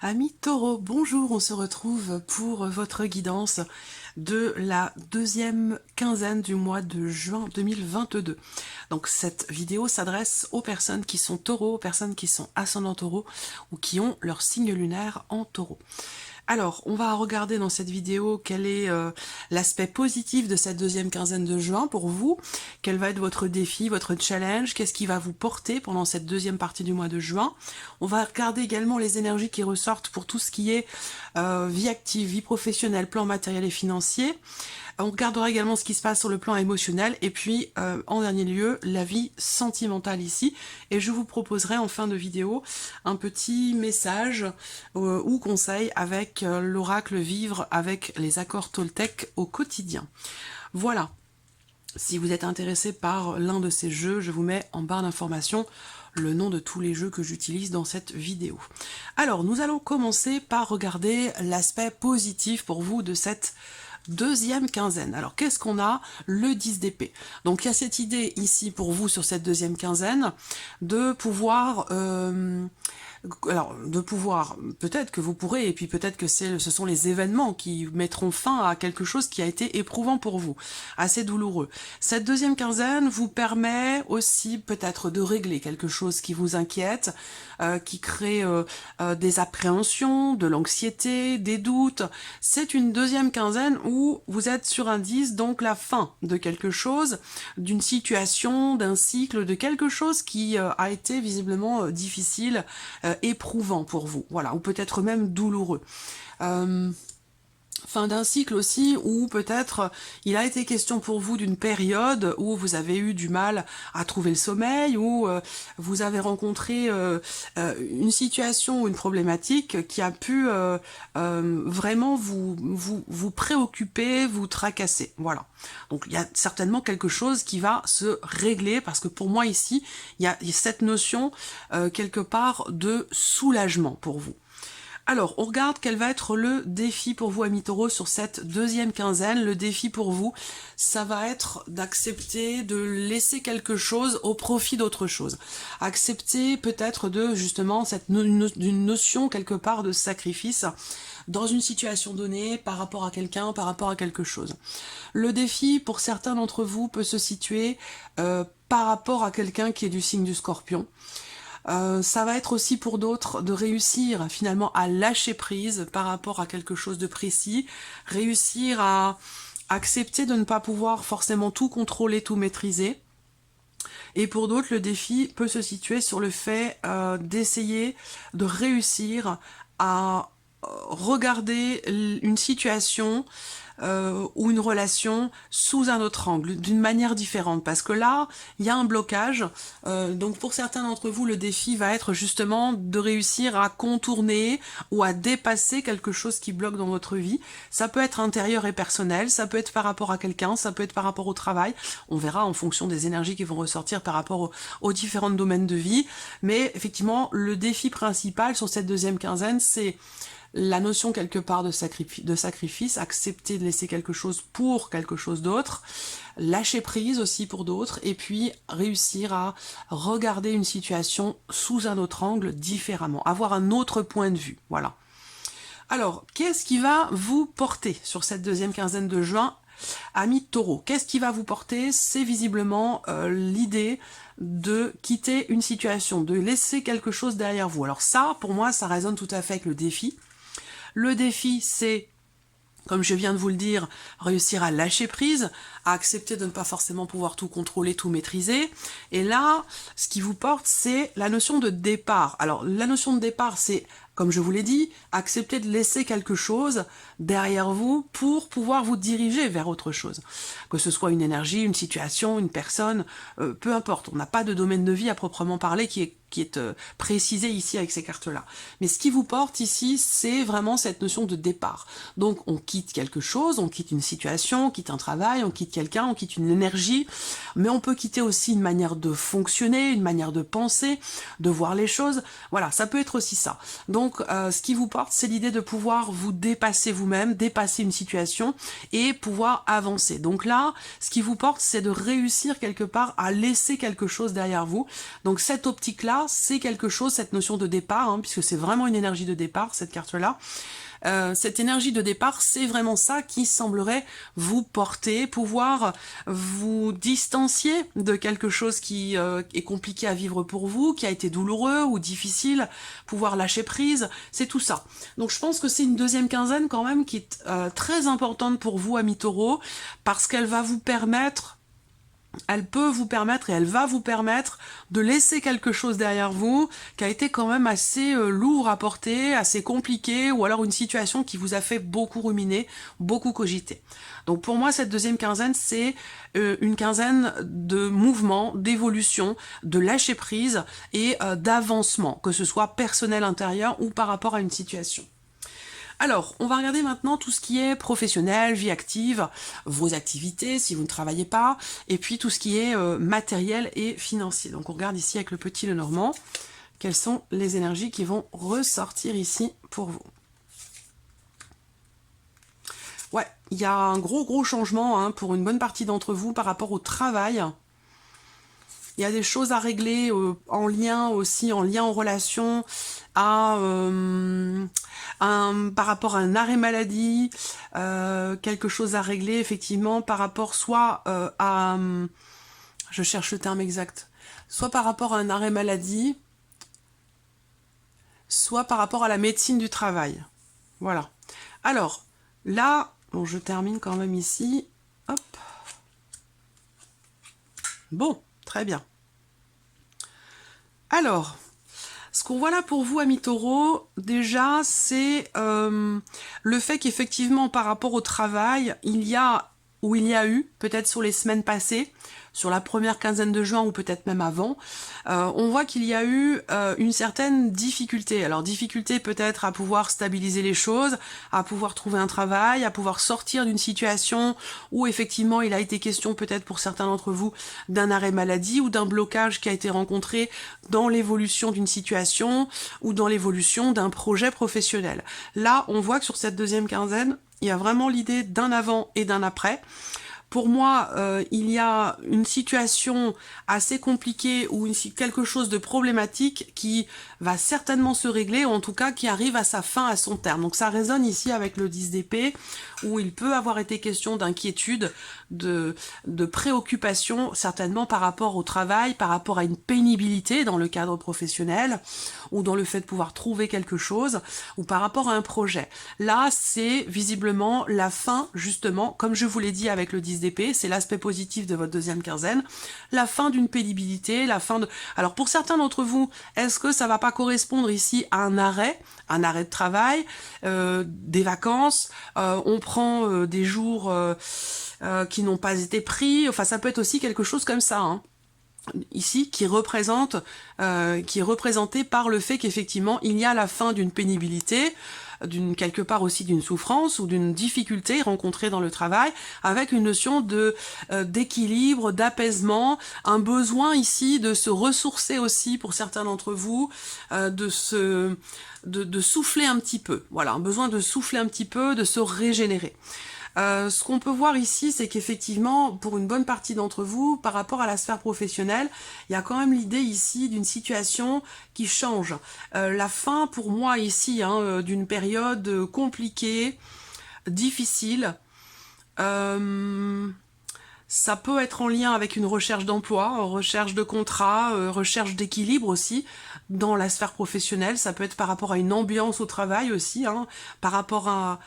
Amis Taureau, bonjour, on se retrouve pour votre guidance de la deuxième quinzaine du mois de juin 2022. Donc cette vidéo s'adresse aux personnes qui sont taureaux, aux personnes qui sont ascendants taureaux ou qui ont leur signe lunaire en taureau. Alors, on va regarder dans cette vidéo quel est l'aspect positif de cette deuxième quinzaine de juin pour vous, quel va être votre défi, votre challenge, qu'est-ce qui va vous porter pendant cette deuxième partie du mois de juin. On va regarder également les énergies qui ressortent pour tout ce qui est vie active, vie professionnelle, plan matériel et financier. On regardera également ce qui se passe sur le plan émotionnel et puis en dernier lieu la vie sentimentale ici, et je vous proposerai en fin de vidéo un petit message ou conseil avec l'oracle Vivre avec les accords Toltec au quotidien. Voilà, si vous êtes intéressé par l'un de ces jeux, je vous mets en barre d'informations le nom de tous les jeux que j'utilise dans cette vidéo. Alors, nous allons commencer par regarder l'aspect positif pour vous de cette deuxième quinzaine. Alors, qu'est-ce qu'on a? Le 10 d'épée. Donc, il y a cette idée ici pour vous sur cette deuxième quinzaine de pouvoir... peut-être que vous pourrez, et puis peut-être que ce sont les événements qui mettront fin à quelque chose qui a été éprouvant pour vous, assez douloureux. Cette deuxième quinzaine vous permet aussi peut-être de régler quelque chose qui vous inquiète, qui crée des appréhensions, de l'anxiété, des doutes. C'est une deuxième quinzaine où vous êtes sur un 10, donc la fin de quelque chose, d'une situation, d'un cycle, de quelque chose qui a été visiblement difficile, éprouvant pour vous, voilà, ou peut-être même douloureux. Fin d'un cycle aussi où peut-être il a été question pour vous d'une période où vous avez eu du mal à trouver le sommeil, où vous avez rencontré une situation ou une problématique qui a pu vraiment vous préoccuper, vous tracasser. Voilà. Donc il y a certainement quelque chose qui va se régler parce que pour moi ici, il y a cette notion quelque part de soulagement pour vous. Alors, on regarde quel va être le défi pour vous, amis taureaux, sur cette deuxième quinzaine. Le défi pour vous, ça va être d'accepter de laisser quelque chose au profit d'autre chose. Accepter peut-être de, justement, d'une notion quelque part de sacrifice dans une situation donnée, par rapport à quelqu'un, par rapport à quelque chose. Le défi, pour certains d'entre vous, peut se situer par rapport à quelqu'un qui est du signe du Scorpion. Ça va être aussi pour d'autres de réussir finalement à lâcher prise par rapport à quelque chose de précis, réussir à accepter de ne pas pouvoir forcément tout contrôler, tout maîtriser. Et pour d'autres, le défi peut se situer sur le fait d'essayer de réussir à regarder une situation ou une relation sous un autre angle, d'une manière différente, parce que là, il y a un blocage, donc pour certains d'entre vous, le défi va être justement de réussir à contourner ou à dépasser quelque chose qui bloque dans votre vie. Ça peut être intérieur et personnel, ça peut être par rapport à quelqu'un, ça peut être par rapport au travail, on verra en fonction des énergies qui vont ressortir par rapport aux différents domaines de vie, mais effectivement, le défi principal sur cette deuxième quinzaine, c'est la notion quelque part de sacrifice, accepter de laisser quelque chose pour quelque chose d'autre, lâcher prise aussi pour d'autres, et puis réussir à regarder une situation sous un autre angle différemment, avoir un autre point de vue, voilà. Alors, qu'est-ce qui va vous porter sur cette deuxième quinzaine de juin, amis taureaux? Qu'est-ce qui va vous porter? C'est visiblement l'idée de quitter une situation, de laisser quelque chose derrière vous. Alors ça, pour moi, ça résonne tout à fait avec le défi. Le défi, c'est, comme je viens de vous le dire, réussir à lâcher prise, à accepter de ne pas forcément pouvoir tout contrôler, tout maîtriser. Et là, ce qui vous porte, c'est la notion de départ. Alors, la notion de départ, c'est, comme je vous l'ai dit, accepter de laisser quelque chose derrière vous pour pouvoir vous diriger vers autre chose. Que ce soit une énergie, une situation, une personne, peu importe. On n'a pas de domaine de vie à proprement parler qui est précisé ici avec ces cartes-là. Mais ce qui vous porte ici, c'est vraiment cette notion de départ. Donc on quitte quelque chose, on quitte une situation, on quitte un travail, on quitte quelqu'un, on quitte une énergie, mais on peut quitter aussi une manière de fonctionner, une manière de penser, de voir les choses. Voilà, ça peut être aussi ça. Donc ce qui vous porte, c'est l'idée de pouvoir vous dépasser vous-même, dépasser une situation et pouvoir avancer. Donc là, ce qui vous porte, c'est de réussir quelque part à laisser quelque chose derrière vous. Donc cette optique-là, ça, c'est quelque chose, cette notion de départ, hein, puisque c'est vraiment une énergie de départ, cette carte-là. Cette énergie de départ, c'est vraiment ça qui semblerait vous porter, pouvoir vous distancier de quelque chose qui est compliqué à vivre pour vous, qui a été douloureux ou difficile, pouvoir lâcher prise, c'est tout ça. Donc je pense que c'est une deuxième quinzaine quand même qui est très importante pour vous, amis taureaux, parce qu'elle va vous permettre, elle peut vous permettre et elle va vous permettre de laisser quelque chose derrière vous qui a été quand même assez lourd à porter, assez compliqué, ou alors une situation qui vous a fait beaucoup ruminer, beaucoup cogiter. Donc pour moi, cette deuxième quinzaine, c'est une quinzaine de mouvement, d'évolution, de lâcher prise et d'avancement, que ce soit personnel intérieur ou par rapport à une situation. Alors, on va regarder maintenant tout ce qui est professionnel, vie active, vos activités si vous ne travaillez pas, et puis tout ce qui est matériel et financier. Donc on regarde ici avec le petit Lenormand, quelles sont les énergies qui vont ressortir ici pour vous. Ouais, il y a un gros changement hein, pour une bonne partie d'entre vous par rapport au travail. Il y a des choses à régler en lien aussi, en lien en relation à par rapport à un arrêt maladie, quelque chose à régler effectivement par rapport soit à, je cherche le terme exact, soit par rapport à un arrêt maladie, soit par rapport à la médecine du travail. Voilà. Alors, là, bon, je termine quand même ici. Hop. Bon, très bien. Alors, ce qu'on voit là pour vous, amis taureaux, déjà, c'est le fait qu'effectivement, par rapport au travail, il y a eu, peut-être sur les semaines passées, sur la première quinzaine de juin ou peut-être même avant, on voit qu'il y a eu une certaine difficulté. Alors difficulté peut-être à pouvoir stabiliser les choses, à pouvoir trouver un travail, à pouvoir sortir d'une situation où effectivement il a été question peut-être pour certains d'entre vous d'un arrêt maladie ou d'un blocage qui a été rencontré dans l'évolution d'une situation ou dans l'évolution d'un projet professionnel. Là, on voit que sur cette deuxième quinzaine, il y a vraiment l'idée d'un avant et d'un après. Pour moi, il y a une situation assez compliquée ou quelque chose de problématique qui va certainement se régler, ou en tout cas qui arrive à sa fin, à son terme. Donc ça résonne ici avec le 10 d'épée, où il peut avoir été question d'inquiétude, de préoccupation, certainement par rapport au travail, par rapport à une pénibilité dans le cadre professionnel, ou dans le fait de pouvoir trouver quelque chose, ou par rapport à un projet. Là, c'est visiblement la fin, justement, comme je vous l'ai dit avec le 10 d'épée, c'est l'aspect positif de votre deuxième quinzaine, la fin d'une pénibilité, la fin de... Alors pour certains d'entre vous, est-ce que ça va pas correspondre ici à un arrêt de travail, des vacances, on prend des jours qui n'ont pas été pris, enfin ça peut être aussi quelque chose comme ça, hein. Ici, qui est représenté par le fait qu'effectivement, il y a la fin d'une pénibilité, quelque part aussi d'une souffrance ou d'une difficulté rencontrée dans le travail, avec une notion de d'équilibre, d'apaisement, un besoin ici de se ressourcer aussi pour certains d'entre vous, de souffler un petit peu. Voilà, un besoin de souffler un petit peu, de se régénérer. Ce qu'on peut voir ici, c'est qu'effectivement, pour une bonne partie d'entre vous, par rapport à la sphère professionnelle, il y a quand même l'idée ici d'une situation qui change. La fin, pour moi, ici, hein, d'une période compliquée, difficile, ça peut être en lien avec une recherche d'emploi, recherche de contrat, recherche d'équilibre aussi dans la sphère professionnelle. Ça peut être par rapport à une ambiance au travail aussi, hein, par rapport à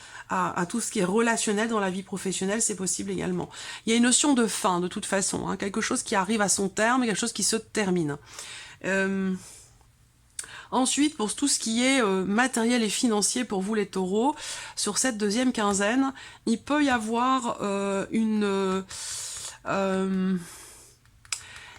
tout ce qui est relationnel dans la vie professionnelle, c'est possible également. Il y a une notion de fin de toute façon, hein, quelque chose qui arrive à son terme, quelque chose qui se termine. Ensuite, pour tout ce qui est matériel et financier pour vous les taureaux, sur cette deuxième quinzaine, il peut y avoir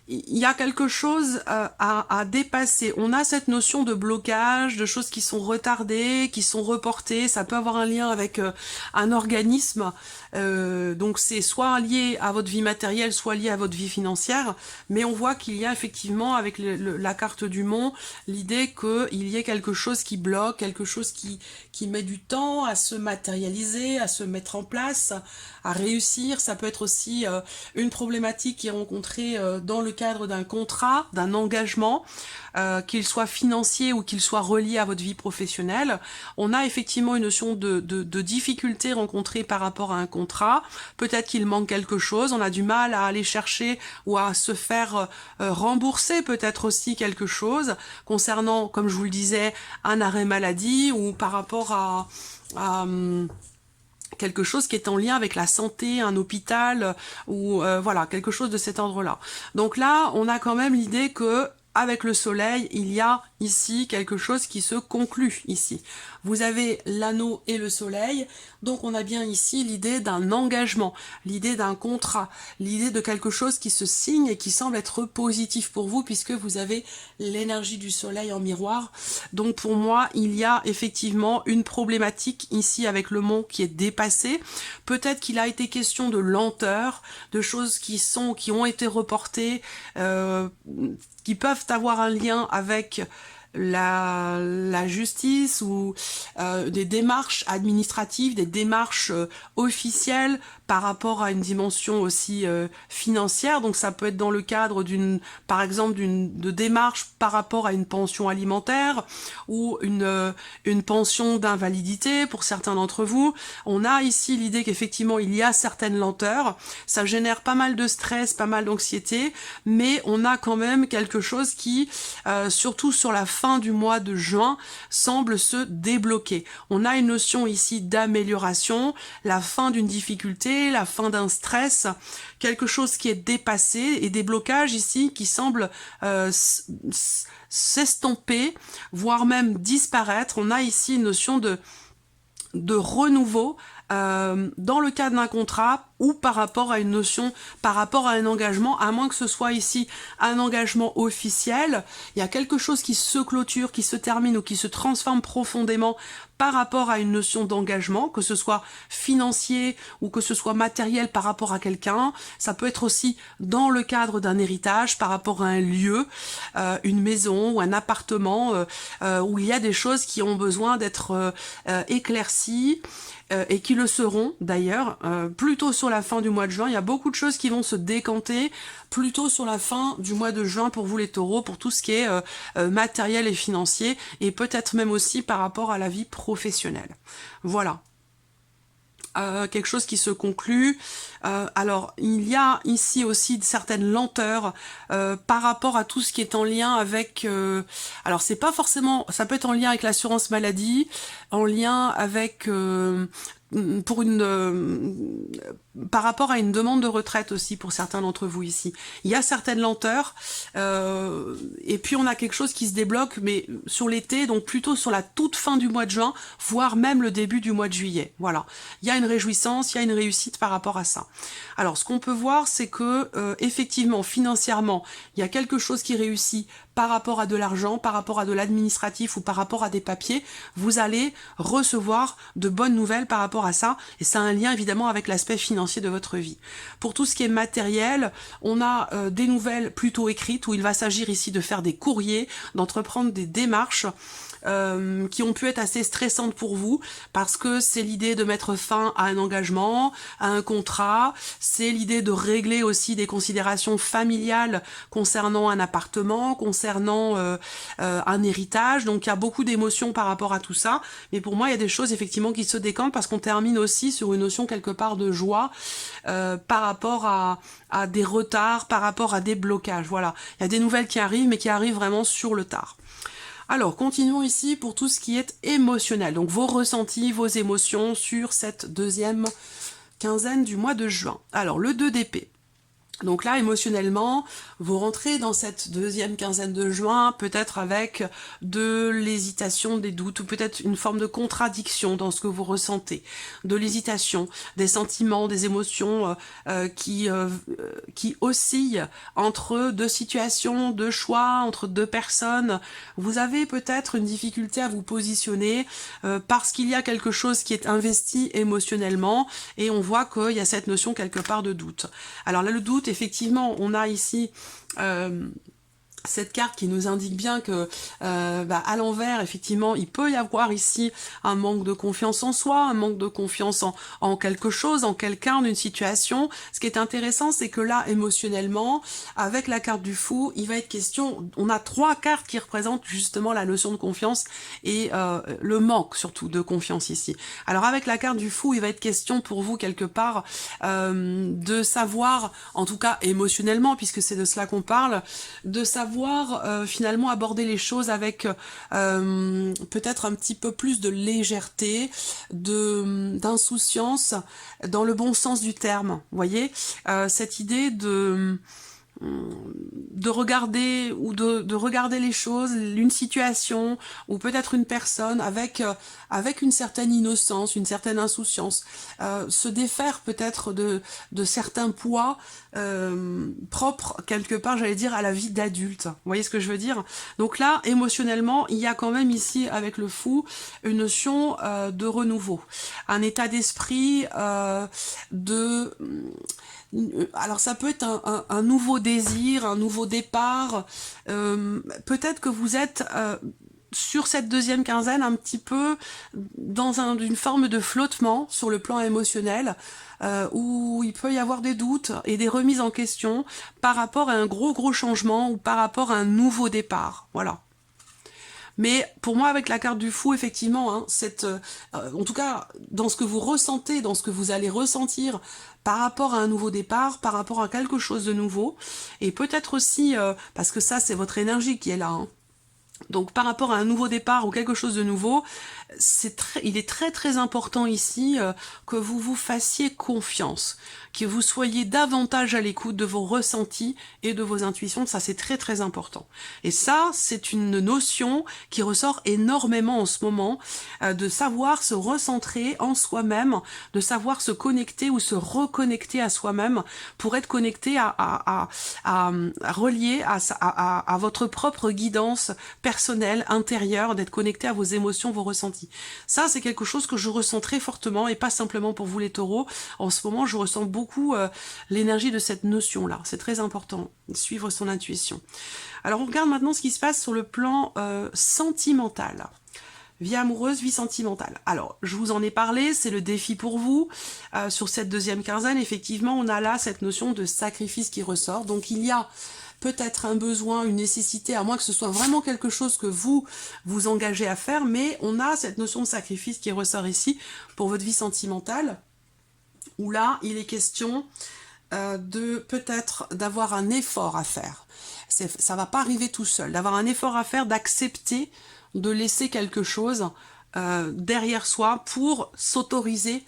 il y a quelque chose à dépasser. On a cette notion de blocage, de choses qui sont retardées, qui sont reportées. Ça peut avoir un lien avec un organisme. Donc c'est soit lié à votre vie matérielle, soit lié à votre vie financière. Mais on voit qu'il y a effectivement, avec la carte du Mont, l'idée qu'il y ait quelque chose qui bloque, quelque chose qui met du temps à se matérialiser, à se mettre en place, à réussir. Ça peut être aussi une problématique qui est rencontrée dans le cadre d'un contrat, d'un engagement, qu'il soit financier ou qu'il soit relié à votre vie professionnelle. On a effectivement une notion de difficulté rencontrée par rapport à un contrat. Peut-être qu'il manque quelque chose, on a du mal à aller chercher ou à se faire rembourser peut-être aussi quelque chose concernant, comme je vous le disais, un arrêt maladie ou par rapport à quelque chose qui est en lien avec la santé, un hôpital ou voilà, quelque chose de cet ordre-là. Donc là, on a quand même l'idée que avec le soleil, il y a ici quelque chose qui se conclut ici. Vous avez l'anneau et le soleil, donc on a bien ici l'idée d'un engagement, l'idée d'un contrat, l'idée de quelque chose qui se signe et qui semble être positif pour vous puisque vous avez l'énergie du soleil en miroir. Donc pour moi, il y a effectivement une problématique ici avec le mont qui est dépassé. Peut-être qu'il a été question de lenteur, de choses qui ont été reportées, qui peuvent avoir un lien avec la justice ou des démarches administratives, des démarches officielles par rapport à une dimension aussi financière. Donc ça peut être dans le cadre par exemple de démarche par rapport à une pension alimentaire ou une pension d'invalidité pour certains d'entre vous. On a ici l'idée qu'effectivement il y a certaines lenteurs, ça génère pas mal de stress, pas mal d'anxiété, mais on a quand même quelque chose qui, surtout sur la fin du mois de juin, semble se débloquer. On a une notion ici d'amélioration, la fin d'une difficulté, la fin d'un stress, quelque chose qui est dépassé et des blocages ici qui semblent s'estomper, voire même disparaître. On a ici une notion de renouveau dans le cadre d'un contrat ou par rapport à une notion, par rapport à un engagement, à moins que ce soit ici un engagement officiel. Il y a quelque chose qui se clôture, qui se termine ou qui se transforme profondément par rapport à une notion d'engagement, que ce soit financier ou que ce soit matériel par rapport à quelqu'un. Ça peut être aussi dans le cadre d'un héritage par rapport à un lieu, une maison ou un appartement où il y a des choses qui ont besoin d'être éclaircies et qui le seront d'ailleurs plutôt sur la fin du mois de juin. Il y a beaucoup de choses qui vont se décanter plutôt sur la fin du mois de juin pour vous les taureaux, pour tout ce qui est matériel et financier, et peut-être même aussi par rapport à la vie professionnelle. Voilà. Quelque chose qui se conclut. Alors, il y a ici aussi certaines lenteurs par rapport à tout ce qui est en lien avec... alors, c'est pas forcément... Ça peut être en lien avec l'assurance maladie, en lien avec... par rapport à une demande de retraite aussi pour certains d'entre vous ici. Il y a certaines lenteurs et puis on a quelque chose qui se débloque mais sur l'été, donc plutôt sur la toute fin du mois de juin, voire même le début du mois de juillet. Voilà. Il y a une réjouissance, il y a une réussite par rapport à ça. Alors ce qu'on peut voir, c'est que effectivement, financièrement, il y a quelque chose qui réussit par rapport à de l'argent, par rapport à de l'administratif ou par rapport à des papiers. Vous allez recevoir de bonnes nouvelles par rapport à ça et ça a un lien évidemment avec l'aspect financier de votre vie. Pour tout ce qui est matériel, on a des nouvelles plutôt écrites où il va s'agir ici de faire des courriers, d'entreprendre des démarches qui ont pu être assez stressantes pour vous parce que c'est l'idée de mettre fin à un engagement, à un contrat, c'est l'idée de régler aussi des considérations familiales concernant un appartement, concernant un héritage, donc il y a beaucoup d'émotions par rapport à tout ça, mais pour moi il y a des choses effectivement qui se décantent parce qu'on termine aussi sur une notion quelque part de joie par rapport à des retards, par rapport à des blocages, voilà. Il y a des nouvelles qui arrivent mais qui arrivent vraiment sur le tard. Alors, continuons ici pour tout ce qui est émotionnel. Donc, vos ressentis, vos émotions sur cette deuxième quinzaine du mois de juin. Alors, le 2 d'épée. Donc là, émotionnellement, vous rentrez dans cette deuxième quinzaine de juin, peut-être avec de l'hésitation, des doutes, ou peut-être une forme de contradiction dans ce que vous ressentez, de l'hésitation, des sentiments, des émotions qui oscillent entre deux situations, deux choix, entre deux personnes. Vous avez peut-être une difficulté à vous positionner parce qu'il y a quelque chose qui est investi émotionnellement et on voit qu'il y a cette notion quelque part de doute. Alors là, le doute, effectivement, on a ici cette carte qui nous indique bien que à l'envers, effectivement, il peut y avoir ici un manque de confiance en soi, un manque de confiance en quelque chose, en quelqu'un, en une situation. Ce qui est intéressant, c'est que là, émotionnellement, avec la carte du fou, il va être question, on a 3 cartes qui représentent justement la notion de confiance et le manque surtout de confiance ici. Alors avec la carte du fou, il va être question pour vous quelque part de savoir, en tout cas émotionnellement, puisque c'est de cela qu'on parle, de savoir finalement aborder les choses avec peut-être un petit peu plus de légèreté, d'insouciance, dans le bon sens du terme. Vous voyez, cette idée de regarder ou de regarder les choses, une situation ou peut-être une personne avec une certaine innocence, une certaine insouciance, se défaire peut-être de certains poids propres quelque part, j'allais dire, à la vie d'adulte. Vous voyez ce que je veux dire? Donc là, émotionnellement, il y a quand même ici avec le fou une notion de renouveau, un état d'esprit alors ça peut être un nouveau désir, un nouveau départ. Peut-être que vous êtes sur cette deuxième quinzaine un petit peu dans une forme de flottement sur le plan émotionnel, où il peut y avoir des doutes et des remises en question par rapport à un gros changement ou par rapport à un nouveau départ. Voilà. Mais pour moi, avec la carte du fou, effectivement, hein, en tout cas, dans ce que vous ressentez, dans ce que vous allez ressentir par rapport à un nouveau départ, par rapport à quelque chose de nouveau, et peut-être aussi, parce que ça, c'est votre énergie qui est là, hein. Donc par rapport à un nouveau départ ou quelque chose de nouveau, il est très important ici que vous vous fassiez confiance, que vous soyez davantage à l'écoute de vos ressentis et de vos intuitions, ça c'est très important. Et ça, c'est une notion qui ressort énormément en ce moment, de savoir se recentrer en soi-même, de savoir se connecter ou se reconnecter à soi-même pour être connecté relié à votre propre guidance personnelle, intérieure, d'être connecté à vos émotions, vos ressentis. Ça, c'est quelque chose que je ressens très fortement, et pas simplement pour vous les taureaux. En ce moment, je ressens beaucoup l'énergie de cette notion-là. C'est très important, suivre son intuition. Alors, on regarde maintenant ce qui se passe sur le plan sentimental. Vie amoureuse, vie sentimentale. Alors, je vous en ai parlé, c'est le défi pour vous. Sur cette deuxième quinzaine, effectivement, on a là cette notion de sacrifice qui ressort. Donc, il y a peut-être un besoin, une nécessité, à moins que ce soit vraiment quelque chose que vous vous engagez à faire, mais on a cette notion de sacrifice qui ressort ici pour votre vie sentimentale, où là, il est question de peut-être d'avoir un effort à faire. Ça va pas arriver tout seul, d'avoir un effort à faire, d'accepter de laisser quelque chose derrière soi pour s'autoriser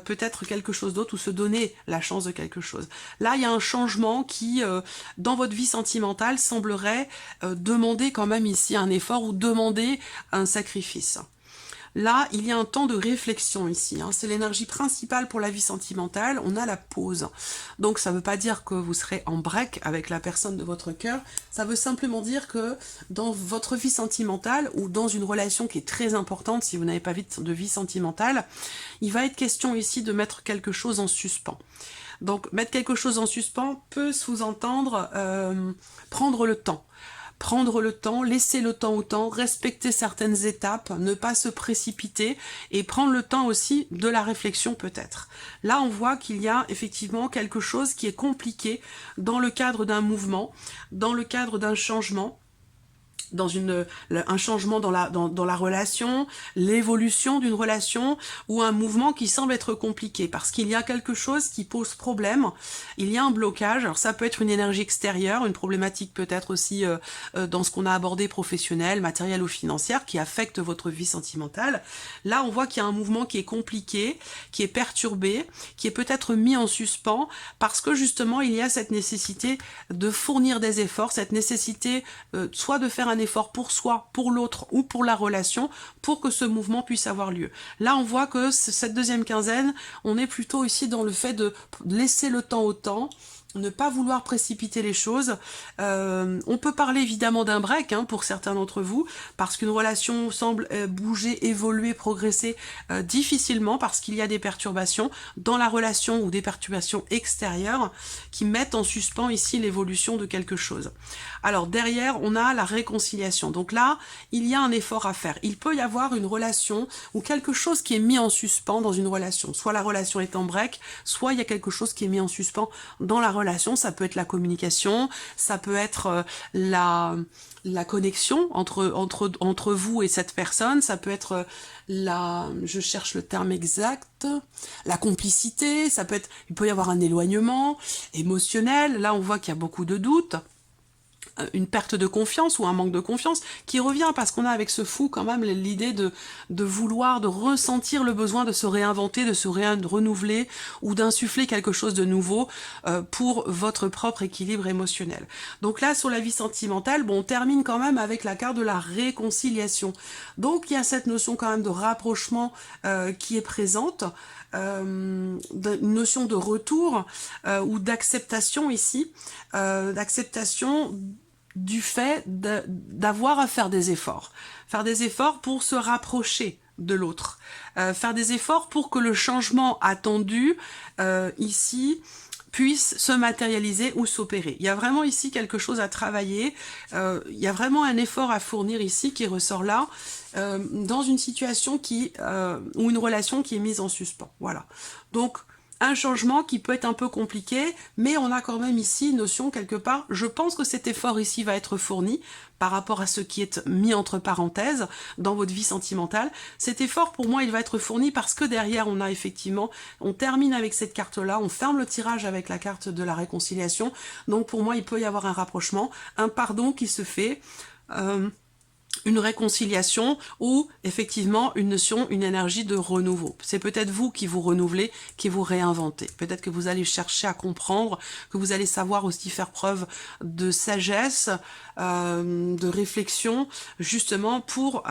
peut-être quelque chose d'autre ou se donner la chance de quelque chose. Là, il y a un changement qui, dans votre vie sentimentale, semblerait demander quand même ici un effort ou demander un sacrifice. Là, il y a un temps de réflexion ici, hein. C'est l'énergie principale pour la vie sentimentale, on a la pause. Donc ça ne veut pas dire que vous serez en break avec la personne de votre cœur, ça veut simplement dire que dans votre vie sentimentale ou dans une relation qui est très importante, si vous n'avez pas de vie sentimentale, il va être question ici de mettre quelque chose en suspens. Donc mettre quelque chose en suspens peut sous-entendre prendre le temps. Prendre le temps, laisser le temps au temps, respecter certaines étapes, ne pas se précipiter et prendre le temps aussi de la réflexion peut-être. Là, on voit qu'il y a effectivement quelque chose qui est compliqué dans le cadre d'un mouvement, dans le cadre d'un changement, dans un changement dans la relation, l'évolution d'une relation ou un mouvement qui semble être compliqué parce qu'il y a quelque chose qui pose problème, il y a un blocage. Alors ça peut être une énergie extérieure, une problématique peut-être aussi dans ce qu'on a abordé professionnel, matériel ou financière qui affecte votre vie sentimentale. Là on voit qu'il y a un mouvement qui est compliqué, qui est perturbé, qui est peut-être mis en suspens parce que justement il y a cette nécessité de fournir des efforts, cette nécessité soit de faire un effort pour soi, pour l'autre ou pour la relation pour que ce mouvement puisse avoir lieu. Là, on voit que cette deuxième quinzaine, on est plutôt ici dans le fait de laisser le temps au temps, ne pas vouloir précipiter les choses. On peut parler évidemment d'un break pour certains d'entre vous, parce qu'une relation semble bouger, évoluer, progresser difficilement, parce qu'il y a des perturbations dans la relation ou des perturbations extérieures qui mettent en suspens ici l'évolution de quelque chose. Alors derrière, on a la réconciliation. Donc là, il y a un effort à faire. Il peut y avoir une relation ou quelque chose qui est mis en suspens dans une relation. Soit la relation est en break, soit il y a quelque chose qui est mis en suspens dans la relation. Ça peut être la communication, ça peut être la connexion entre vous et cette personne, ça peut être je cherche le terme exact, la complicité, il peut y avoir un éloignement émotionnel. Là, on voit qu'il y a beaucoup de doutes, une perte de confiance ou un manque de confiance qui revient parce qu'on a avec ce fou quand même l'idée de vouloir, de ressentir le besoin de se réinventer, de se renouveler ou d'insuffler quelque chose de nouveau pour votre propre équilibre émotionnel. Donc là, sur la vie sentimentale, bon, on termine quand même avec la carte de la réconciliation. Donc il y a cette notion quand même de rapprochement qui est présente, une notion de retour ou d'acceptation ici, d'acceptation du fait d'avoir à faire des efforts pour se rapprocher de l'autre, faire des efforts pour que le changement attendu ici puisse se matérialiser ou s'opérer. Il y a vraiment ici quelque chose à travailler, il y a vraiment un effort à fournir ici qui ressort là, dans une situation ou une relation qui est mise en suspens. Voilà. Donc, un changement qui peut être un peu compliqué, mais on a quand même ici une notion quelque part, je pense que cet effort ici va être fourni par rapport à ce qui est mis entre parenthèses dans votre vie sentimentale. Cet effort, pour moi, il va être fourni parce que derrière, on a effectivement, on termine avec cette carte-là, on ferme le tirage avec la carte de la réconciliation. Donc pour moi, il peut y avoir un rapprochement, un pardon qui se fait, une réconciliation ou effectivement une notion, une énergie de renouveau. C'est peut-être vous qui vous renouvelez, qui vous réinventez. Peut-être que vous allez chercher à comprendre, que vous allez savoir aussi faire preuve de sagesse, de réflexion, justement pour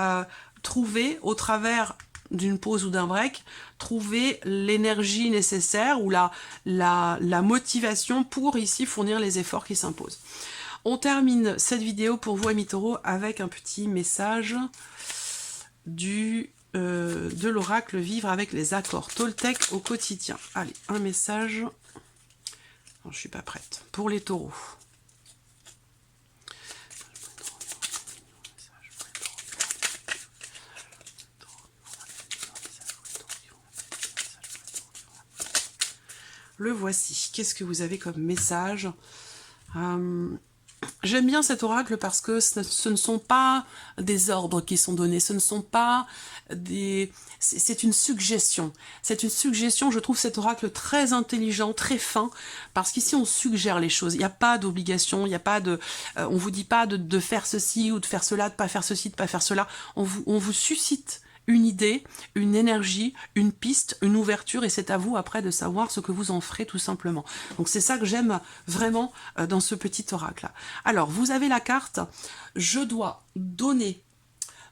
trouver au travers d'une pause ou d'un break, trouver l'énergie nécessaire ou la motivation pour ici fournir les efforts qui s'imposent. On termine cette vidéo pour vous, amis taureaux, avec un petit message de l'oracle Vivre avec les accords Toltec au quotidien. Allez, un message. Non, je suis pas prête. Pour les taureaux. Le voici. Qu'est-ce que vous avez comme message ? J'aime bien cet oracle parce que ce ne sont pas des ordres qui sont donnés, ce ne sont pas des... C'est une suggestion. C'est une suggestion, je trouve cet oracle très intelligent, très fin, parce qu'ici on suggère les choses. Il n'y a pas d'obligation, il n'y a pas de... on vous dit pas de faire ceci ou de faire cela, de pas faire ceci, de pas faire cela. On vous suscite une idée, une énergie, une piste, une ouverture, et c'est à vous après de savoir ce que vous en ferez tout simplement. Donc c'est ça que j'aime vraiment dans ce petit oracle-là. Alors, vous avez la carte « Je dois donner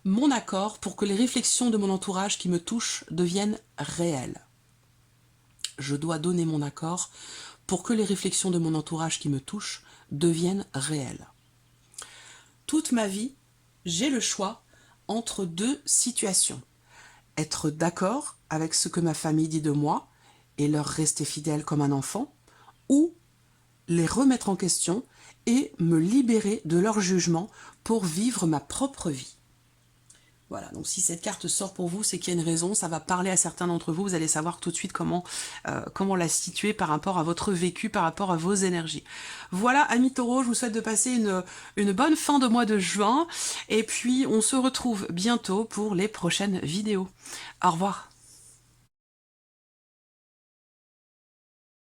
mon accord pour que les réflexions de mon entourage qui me touchent deviennent réelles. » Je dois donner mon accord pour que les réflexions de mon entourage qui me touchent deviennent réelles. Toute ma vie, j'ai le choix entre deux situations. Être d'accord avec ce que ma famille dit de moi et leur rester fidèle comme un enfant, ou les remettre en question et me libérer de leur jugement pour vivre ma propre vie. Voilà, donc si cette carte sort pour vous, c'est qu'il y a une raison, ça va parler à certains d'entre vous, vous allez savoir tout de suite comment la situer par rapport à votre vécu, par rapport à vos énergies. Voilà, amis taureaux, je vous souhaite de passer une bonne fin de mois de juin, et puis on se retrouve bientôt pour les prochaines vidéos. Au revoir.